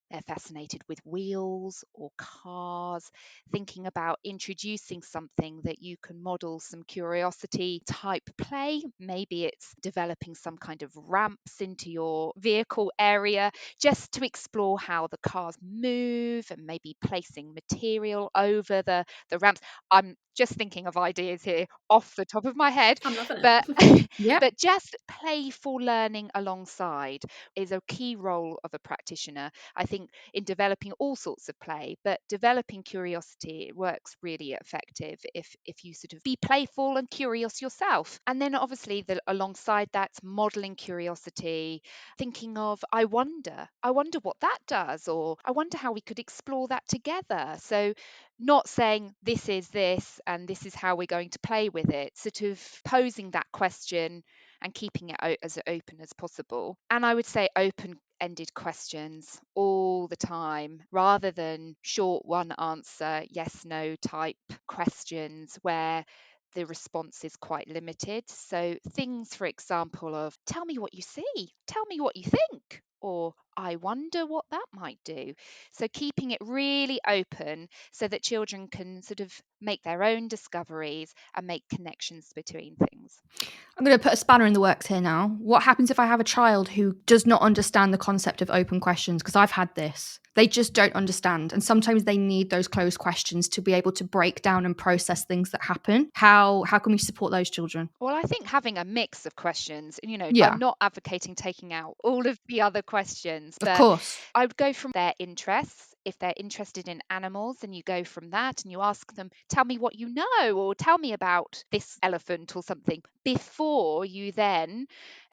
they're fascinated with wheels or cars, thinking about introducing something that you can model some curiosity type play. Maybe it's developing some kind of ramps into your vehicle area just to explore how the cars move, and maybe placing material over the ramps. I'm just thinking of ideas here off the top of my head. I'm loving it. Yep. But just playful learning alongside is a key role of a practitioner. I think in developing all sorts of play, but developing curiosity works really effective if you sort of be playful and curious yourself. And then obviously alongside that, modeling curiosity, thinking of I wonder what that does, or I wonder how we could explore that together. So not saying this is this and this is how we're going to play with it, sort of posing that question and keeping it as open as possible. And I would say open-ended questions all the time, rather than short one answer, yes, no type questions where the response is quite limited. So things, for example, of tell me what you see, tell me what you think, or I wonder what that might do. So keeping it really open so that children can sort of make their own discoveries and make connections between things. I'm going to put a spanner in the works here now. What happens if I have a child who does not understand the concept of open questions? Because I've had this. They just don't understand. And sometimes they need those closed questions to be able to break down and process things that happen. How can we support those children? Well, I think having a mix of questions, Yeah. I'm not advocating taking out all of the other questions, but Of course. I would go from their interests. If they're interested in animals, then you go from that and you ask them, tell me what you know, or tell me about this elephant or something, before you then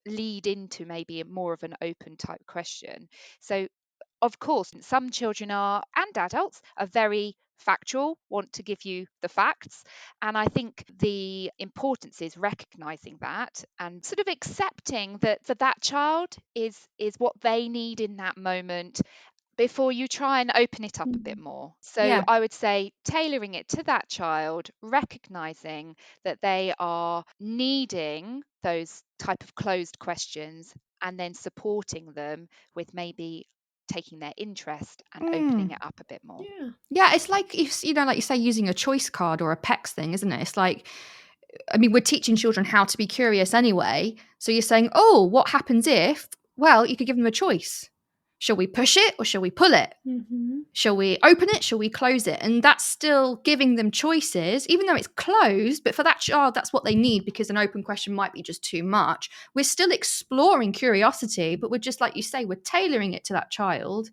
lead into maybe more of an open type question. So of course, some children and adults are very factual, want to give you the facts. And I think the importance is recognizing that and sort of accepting that for that child is what they need in that moment, before you try and open it up a bit more. So Yeah. I would say tailoring it to that child, recognizing that they are needing those type of closed questions, and then supporting them with maybe taking their interest and opening it up a bit more. Yeah, it's like, like you say, using a choice card or a PEX thing, isn't it? It's like, I mean, we're teaching children how to be curious anyway. So you're saying, oh, what happens if? Well, you could give them a choice. Shall we push it or shall we pull it? Shall we open it? Shall we close it? And that's still giving them choices, even though it's closed. But for that child, that's what they need, because an open question might be just too much. We're still exploring curiosity, but we're just, like you say, we're tailoring it to that child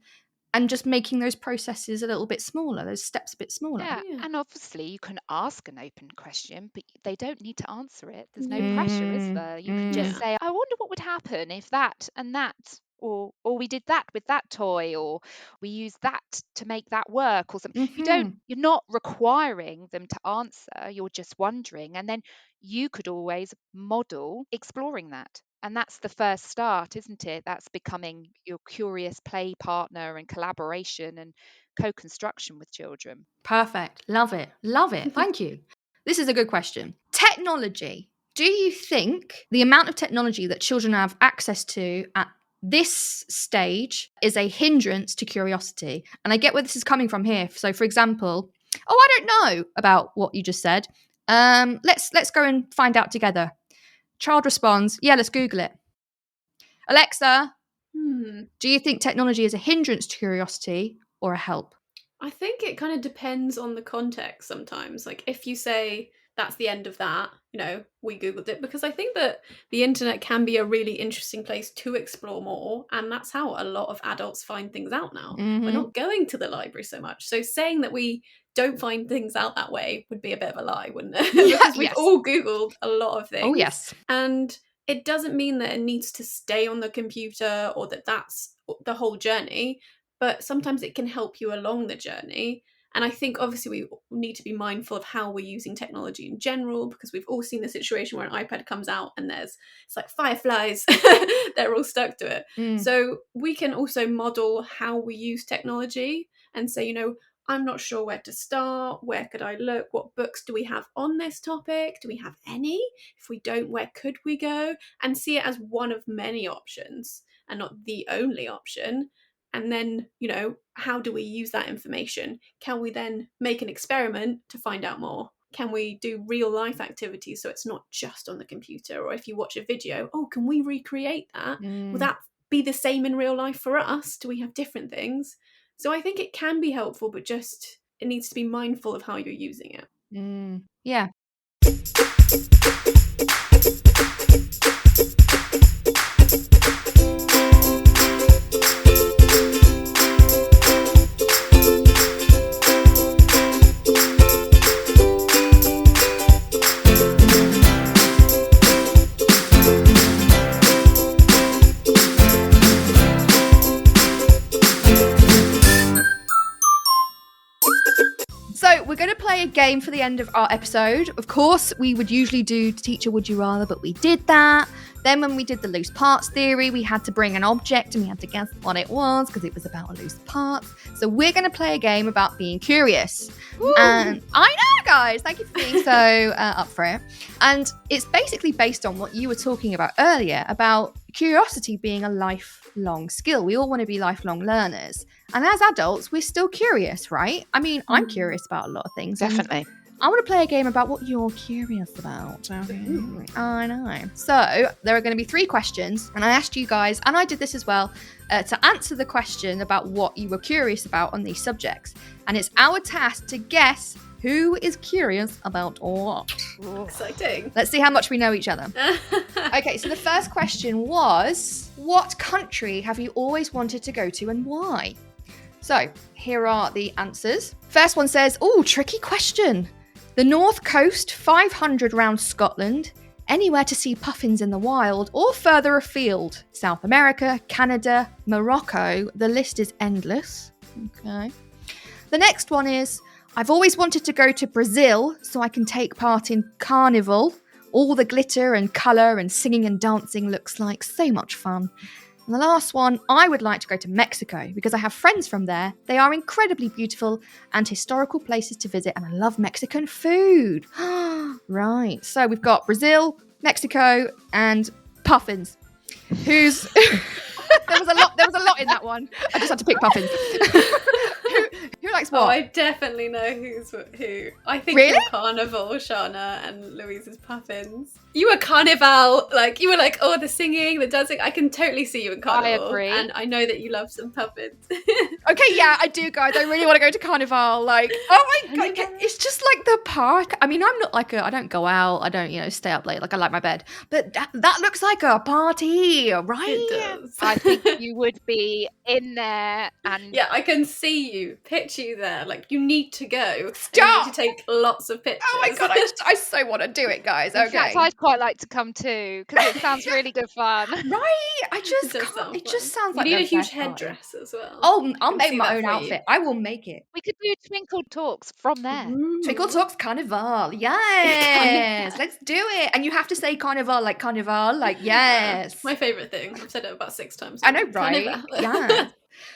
and just making those processes a little bit smaller, those steps a bit smaller. Yeah, and obviously you can ask an open question, but they don't need to answer it. There's no pressure, is there? You can just say, I wonder what would happen if that and that, or we did that with that toy, or we used that to make that work, or something. You're not requiring them to answer, you're just wondering. And then you could always model exploring that. And that's the first start, isn't it? That's becoming your curious play partner and collaboration and co-construction with children. Perfect. Love it. Love it. Thank you. This is a good question. Technology. Do you think the amount of technology that children have access to at this stage is a hindrance to curiosity? And I get where this is coming from here. So, for example, I don't know about what you just said. Let's go and find out together. Child responds, yeah, let's Google it. Alexa, do you think technology is a hindrance to curiosity or a help? I think it kind of depends on the context sometimes. Like if you say that's the end of that, we Googled it, because I think that the internet can be a really interesting place to explore more. And that's how a lot of adults find things out now. We're not going to the library so much. So saying that we don't find things out that way would be a bit of a lie, wouldn't it? Because we've all Googled a lot of things. Oh, yes. And it doesn't mean that it needs to stay on the computer or that that's the whole journey, but sometimes it can help you along the journey. And I think obviously we need to be mindful of how we're using technology in general, because we've all seen the situation where an iPad comes out and it's like fireflies, they're all stuck to it. So we can also model how we use technology and say, I'm not sure where to start. Where could I look? What books do we have on this topic? Do we have any? If we don't, where could we go? And see it as one of many options and not the only option. And then, how do we use that information? Can we then make an experiment to find out more? Can we do real life activities so it's not just on the computer? Or if you watch a video, can we recreate that? Will that be the same in real life for us? Do we have different things? So I think it can be helpful, but just it needs to be mindful of how you're using it. Yeah. We're going to play a game for the end of our episode. Of course, we would usually do Teacher Would You Rather, but we did that. Then when we did the loose parts theory, we had to bring an object and we had to guess what it was because it was about loose parts. So we're going to play a game about being curious. Woo! And I know, guys. Thank you for being so up for it. And it's basically based on what you were talking about earlier, about curiosity being a lifelong skill. We all want to be lifelong learners. And as adults, we're still curious, right? I mean, I'm curious about a lot of things. Definitely. I want to play a game about what you're curious about. I know. So there are going to be 3 questions, and I asked you guys, and I did this as well, to answer the question about what you were curious about on these subjects. And it's our task to guess who is curious about what. Ooh, exciting. Let's see how much we know each other. Okay, so the first question was, what country have you always wanted to go to and why? So here are the answers. First one says, tricky question. The North Coast, 500 round Scotland, anywhere to see puffins in the wild, or further afield. South America, Canada, Morocco. The list is endless. Okay. The next one is, I've always wanted to go to Brazil so I can take part in Carnival. All the glitter and colour and singing and dancing looks like so much fun. And the last one, I would like to go to Mexico because I have friends from there. They are incredibly beautiful and historical places to visit, and I love Mexican food. Right, so we've got Brazil, Mexico, and puffins. Who's... there was a lot in that one. I just had to pick puffins. Who likes what? Oh, I definitely know who. I think Really? you're Carnival, Shana, and Louise's puffins. You were Carnival, like you were like, oh, the singing, the dancing. I can totally see you in Carnival. I agree. And I know that you love some puffins. Okay, yeah, I do, guys. I really want to go to Carnival. Like, oh my god, it's just like the park. I mean, I'm not like I don't go out. I don't, stay up late. Like, I like my bed. But that looks like a party, right? It does. I think you would be in there, and Yeah, I can see you, picture you there. Like, you need to go. Stop! You need to take lots of pictures. Oh my god, I so want to do it, guys. in Okay. fact, I'd quite like to come too because it sounds really good fun. Right? I just It does can't. sound It just fun. sounds like you need the a huge best party. headdress as well. Oh, I'll can make see my that own for you. outfit. I will make it. We could do Twinkle Talks from there. Twinkle Talks Carnival. Yes. Let's do it. And you have to say Carnival, like yes. My favourite thing. I've said it about 6 times. I know, right? Carnival. Yeah.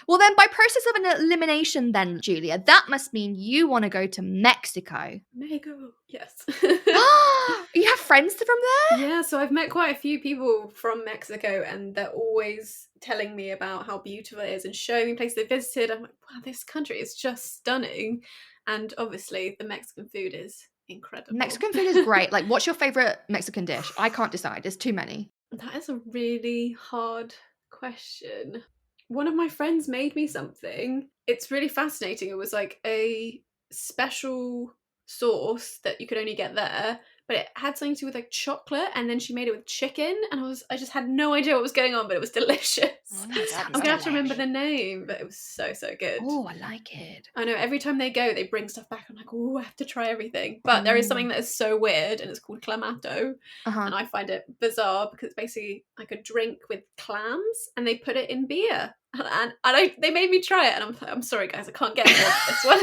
Well, then, by process of an elimination, then, Julia, that must mean you want to go to Mexico. Mexico. Yes. You have friends from there? Yeah, so I've met quite a few people from Mexico, and they're always telling me about how beautiful it is and showing me places they visited. I'm like, wow, this country is just stunning. And obviously, the Mexican food is incredible. Mexican food is great. Like, what's your favorite Mexican dish? I can't decide. There's too many. That is a really hard question. One of my friends made me something. It's really fascinating. It was like a special sauce that you could only get there, but it had something to do with like chocolate, and then she made it with chicken, and I just had no idea what was going on, but it was delicious. I'm gonna have to remember the name, but it was so good. Oh, I like it. I know every time they go, they bring stuff back. I'm like, oh, I have to try everything. But there is something that is so weird, and it's called clamato. And I find it bizarre because it's basically like a drink with clams, and they put it in beer. And they made me try it, and I'm sorry, guys, I can't get involved with this one.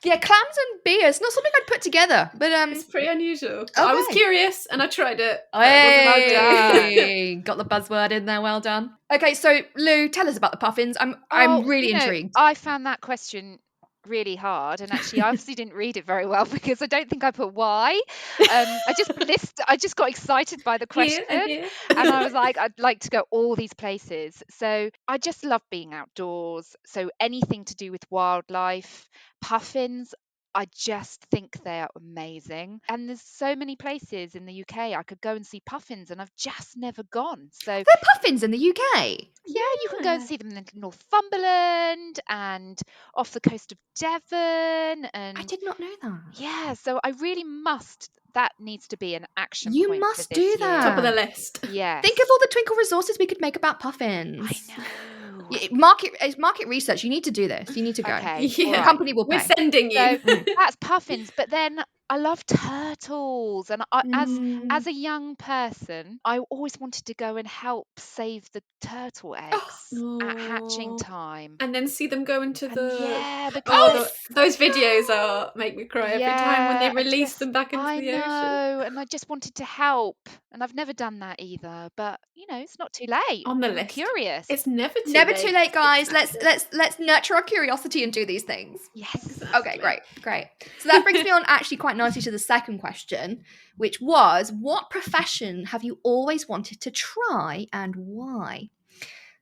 Yeah, clams and beer. It's not something I'd put together, but It's pretty unusual. I was Okay. curious, and I tried it. But it wasn't my thing. Hey, got the buzzword in there. Well done. Okay, so Lou, tell us about the puffins. I'm really intrigued. I found that question really hard, and actually I obviously didn't read it very well because I don't think I put why. I just got excited by the question. Here. And I was like, I'd like to go all these places. So I just love being outdoors. So anything to do with wildlife, puffins, I just think they are amazing. And there's so many places in the UK I could go and see puffins, and I've just never gone. So They're puffins in the UK. yeah, you can go and see them in Northumberland and off the coast of Devon. And I did not know that. yeah, so I really must. That needs to be an action You point must for do this that. year. Top of the list. Yeah. Think of all the Twinkle resources we could make about puffins. I know. Yeah, market research. You need to do this. You need to go. Okay. Yeah. all The right. company will We're pay. sending you. So that's puffins, but then I love turtles, and Mm. as a young person, I always wanted to go and help save the turtle eggs at hatching Oh. time. And then see them go into And the... yeah, Oh, because those videos make me cry every time when yeah, they I release just- them back into I the ocean. know, and I just wanted to help, and I've never done that either. But it's not too late. On the I'm list. curious. It's never too Never late. too late, guys. Exactly. Let's nurture our curiosity and do these things. yes. Okay, great. So that brings me on actually quite nicely to the second question, which was, what profession have you always wanted to try and why?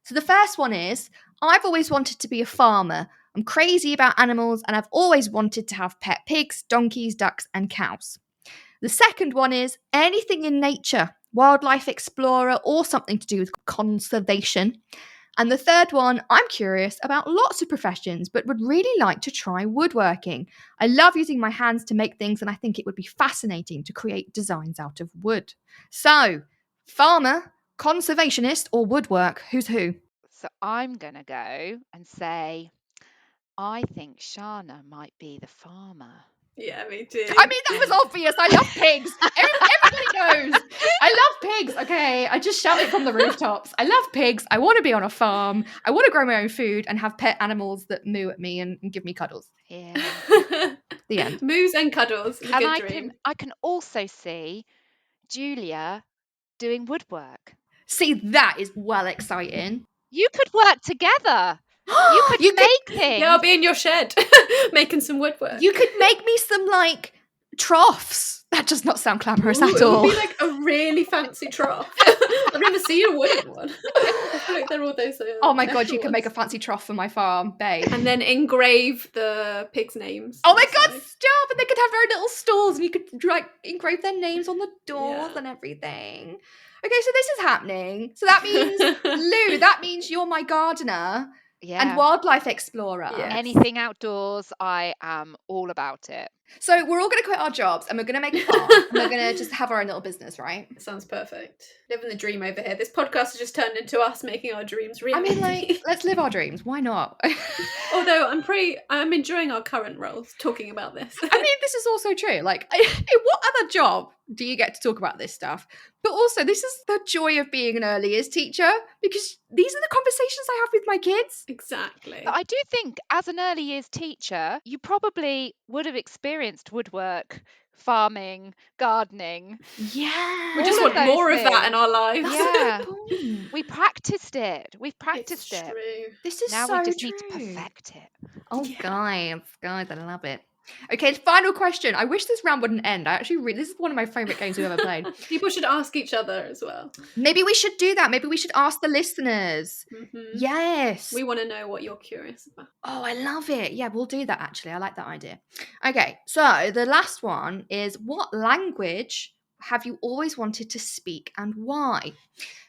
So the first one is, I've always wanted to be a farmer. I'm crazy about animals, and I've always wanted to have pet pigs, donkeys, ducks, and cows. The second one is anything in nature, wildlife explorer, or something to do with conservation. And the third one, I'm curious about lots of professions, but would really like to try woodworking. I love using my hands to make things, and I think it would be fascinating to create designs out of wood. So, farmer, conservationist, or woodwork, who's who? So I'm gonna go and say, I think Shana might be the farmer. Yeah, me too. I mean, that was obvious. I love pigs. Everybody knows. I love pigs. Okay, I just shout it from the rooftops. I love pigs. I want to be on a farm. I want to grow my own food and have pet animals that moo at me and give me cuddles. Yeah. The end. Moos and cuddles is a And good dream. I can also see Julia doing woodwork. See, that is well exciting. You could work together. You could make things. Yeah, I'll be in your shed making some woodwork. You could make me some, like, troughs. That does not sound glamorous at It all. would be like a really fancy trough. I've never seen a wooden one. I feel like they're all those. Oh my god, you metal can make a ones. fancy trough for my farm, babe. And then engrave the pigs' names. Oh my on the god, side. stop! And they could have their little stalls and you could like engrave their names on the doors Yeah. and everything. Okay, so this is happening. So that means, Lou, that means you're my gardener Yeah. and wildlife explorer. Yeah. Anything outdoors, I am all about it. So we're all going to quit our jobs and we're going to make a farm and we're going to just have our own little business, right? Sounds perfect. Living the dream over here. This podcast has just turned into us making our dreams real. I mean, like, let's live our dreams. Why not? although I'm enjoying our current roles talking about this. I mean, this is also true. Like, in what other job do you get to talk about this stuff? But also, this is the joy of being an early years teacher because these are the conversations I have with my kids. Exactly. But I do think as an early years teacher, you probably would have experienced woodwork, farming, gardening. Yeah. We just all of want those more of that things. in our lives. Yeah. Point. We practiced it. We've It's practiced it. true. This is Now so we just true. need to perfect it. Oh, Yeah. guys, I love it. Okay, final question. I wish this round wouldn't end. This is one of my favourite games we've ever played. People should ask each other as well. Maybe we should do that. Maybe we should ask the listeners. Mhm. Yes. We want to know what you're curious about. Oh, I love it. Yeah, we'll do that actually. I like that idea. Okay, so the last one is what language have you always wanted to speak and why?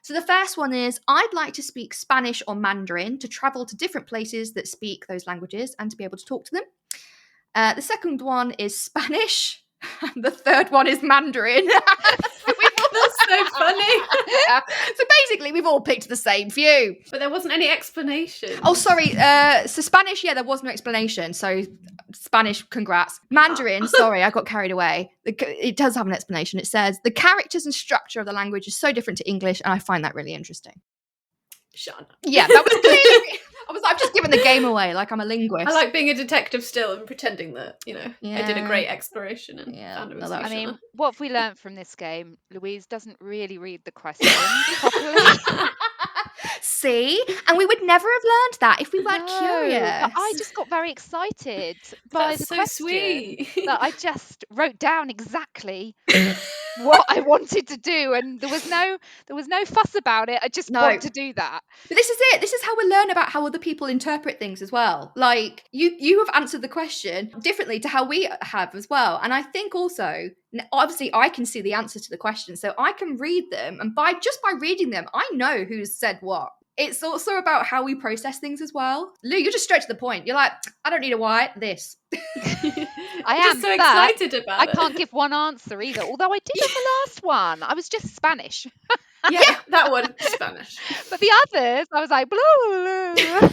So the first one is I'd like to speak Spanish or Mandarin to travel to different places that speak those languages and to be able to talk to them. The second one is Spanish. The third one is Mandarin. That's so funny. So basically, we've all picked the same few. But there wasn't any explanation. Oh, sorry. So Spanish, yeah, there was no explanation. So Spanish, congrats. Mandarin, sorry, I got carried away. It does have an explanation. It says, the characters and structure of the language is so different to English, and I find that really interesting. Shut up. Yeah, that was clearly... I've just given the game away, like I'm a linguist. I like being a detective still and pretending that, I did a Yeah. great exploration and Yeah, found it was well, that I was- mean, what have we learned from this game? Louise doesn't really read the questions properly. See? And we would never have learned that if we weren't No, curious. but I just got very excited by That's the so question sweet. that I just wrote down exactly what I wanted to do, and there was no fuss about it. I just No. want to do that. But this is it. This is how we learn about how other people interpret things as well. Like you have answered the question differently to how we have as well. And I think also, obviously, I can see the answer to the question, so I can read them, and by reading them, I know who's said what. It's also about how we process things as well. Lou, you're just straight to the point. You're like, I don't need a why. This. I I'm am just so but excited about I it. can't give one answer either. Although I did on the last one, I was just Spanish. Yeah, that one, Spanish. But the others, I was like, blah, blah, blah.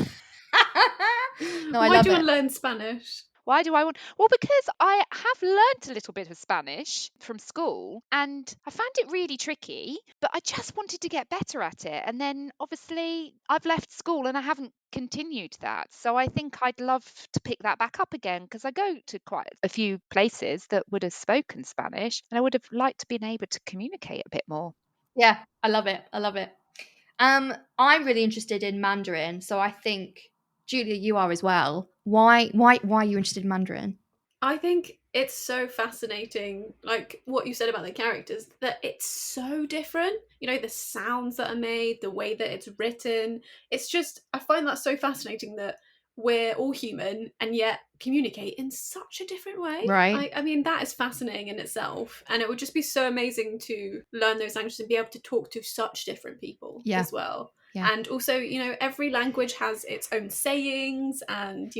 No, I Why love do you it. want to learn Spanish? Why do I want? Well, because I have learnt a little bit of Spanish from school and I found it really tricky, but I just wanted to get better at it. And then obviously I've left school and I haven't continued that. So I think I'd love to pick that back up again because I go to quite a few places that would have spoken Spanish and I would have liked to been able to communicate a bit more. Yeah, I love it. I love it. I'm really interested in Mandarin, so I think Julia, you are as well. Why are you interested in Mandarin? I think it's so fascinating, like what you said about the characters, that it's so different. The sounds that are made, the way that it's written. It's just, I find that so fascinating that we're all human and yet communicate in such a different way. Right. I mean, that is fascinating in itself. And it would just be so amazing to learn those languages and be able to talk to such different people as well. Yeah. And also, every language has its own sayings and,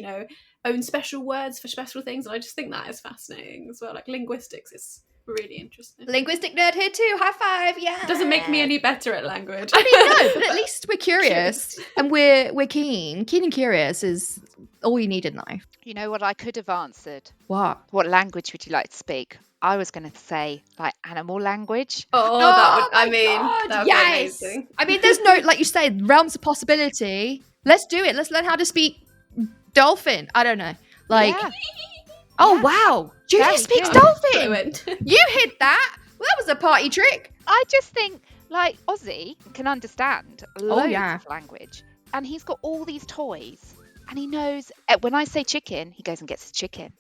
own special words for special things. And I just think that is fascinating as well. Like linguistics is really interesting. Linguistic nerd here too. High five. Yeah. It doesn't make me any better at language. I mean, no, but at least we're curious and we're keen. Keen and curious is all you need in life. You know what I could have answered? What? What language would you like to speak? I was going to say like animal language. Oh, that would, my I mean, God, that would yes. be amazing. I mean, there's no, like you say, realms of possibility. Let's do it. Let's learn how to speak dolphin. I don't know. Like, Yeah. Oh, Yeah. wow. Julia Very speaks good. dolphin. Fluent. You hid that. Well, that was a party trick. I just think, like, Ozzy can understand loads yeah. of language, and he's got all these toys, and he knows when I say chicken, he goes and gets his chicken.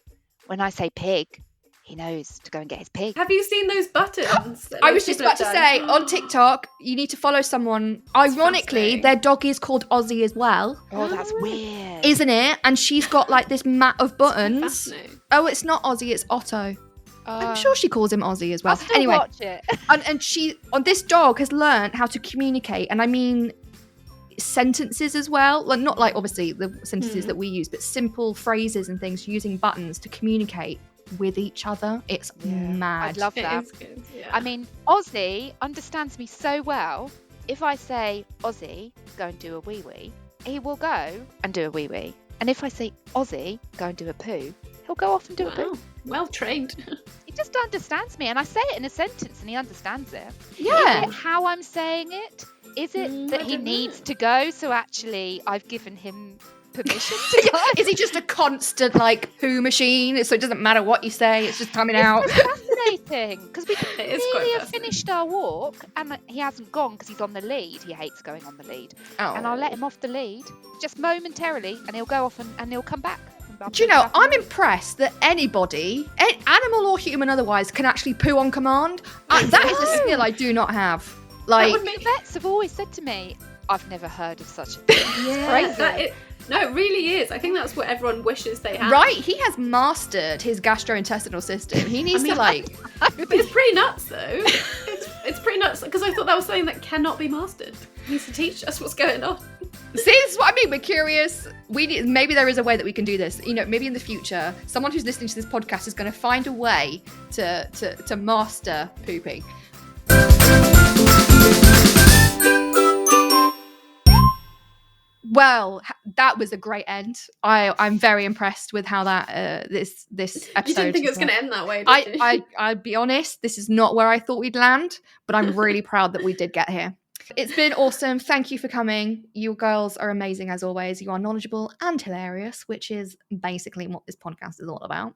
When I say pig, he knows to go and get his pig. Have you seen those buttons? that I loads was of just people about to have say, done? on TikTok, you need to follow someone. Ironically, fascinating. their dog is called Ozzy as well, Oh, that's Oh. weird. isn't it? And she's got like this mat of buttons. Fascinating. Oh, it's not Ozzy, it's Otto. I'm sure she calls him Ozzy as well. I'll still Anyway, watch it. and she on this dog has learned how to communicate, and I mean sentences as well. Like not like obviously the sentences that we use, but simple phrases and things using buttons to communicate with each other. It's mad. I'd love It that. is good. Yeah. I mean, Ozzy understands me so well. If I say, Ozzy, go and do a wee-wee, he will go and do a wee-wee. And if I say, Ozzy, go and do a poo, he'll go off and do a poo. Wow. Well trained. He just understands me. And I say it in a sentence and he understands it. Yeah. Is it how I'm saying it? Is it that I he don't needs know. to go? So actually, I've given him permission to go. Is he just a constant like poo machine? So it doesn't matter what you say, it's just coming out. It's fascinating because we could It is quite really have fascinating. finished our walk and he hasn't gone because he's on the lead. He hates going on the lead. And I'll let him off the lead just momentarily and he'll go off and he'll come back. Do you know, I'm impressed that anybody, animal or human otherwise, can actually poo on command. That is a skill I do not have. Like, The vets have always said to me, I've never heard of such a thing. yeah. Crazy. No, it really is. I think that's what everyone wishes they had. Right, he has mastered his gastrointestinal system. He needs to like. But it's pretty nuts, though. It's pretty nuts because I thought that was something that cannot be mastered. He needs to teach us what's going on. See, this is what I mean. We're curious. Maybe there is a way that we can do this. You know, maybe in the future, someone who's listening to this podcast is going to find a way to master pooping. Well, that was a great end. I'm very impressed with how that this episode. You didn't think it was going to end that way, did you? I'll be honest. This is not where I thought we'd land, but I'm really proud that we did get here. It's been awesome. Thank you for coming. You girls are amazing as always. You are knowledgeable and hilarious, which is basically what this podcast is all about.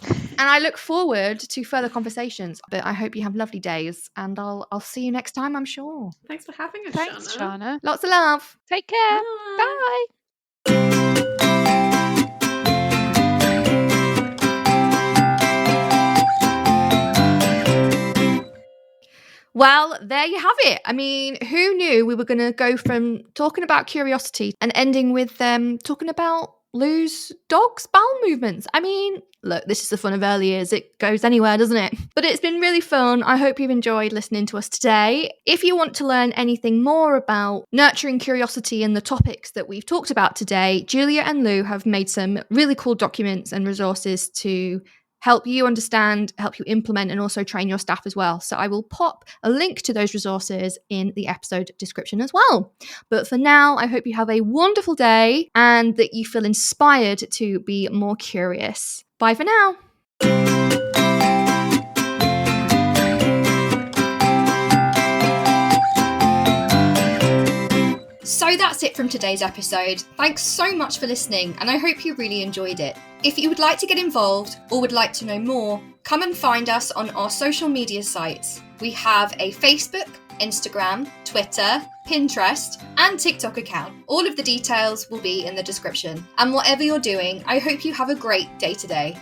And I look forward to further conversations. But I hope you have lovely days, and I'll see you next time, I'm sure. Thanks for having us, Thanks, Shana. Shana. Lots of love. Take care. Bye. Bye. Well, there you have it. I mean, who knew we were going to go from talking about curiosity and ending with talking about Lou's dog's bowel movements? I mean, look, this is the fun of early years. It goes anywhere, doesn't it? But it's been really fun. I hope you've enjoyed listening to us today. If you want to learn anything more about nurturing curiosity and the topics that we've talked about today, Julia and Lou have made some really cool documents and resources to help you understand, help you implement, and also train your staff as well. So I will pop a link to those resources in the episode description as well. But for now, I hope you have a wonderful day and that you feel inspired to be more curious. Bye for now. So that's it from today's episode. Thanks so much for listening, and I hope you really enjoyed it. If you would like to get involved or would like to know more, come and find us on our social media sites. We have a Facebook, Instagram, Twitter, Pinterest, and TikTok account. All of the details will be in the description. And whatever you're doing, I hope you have a great day today.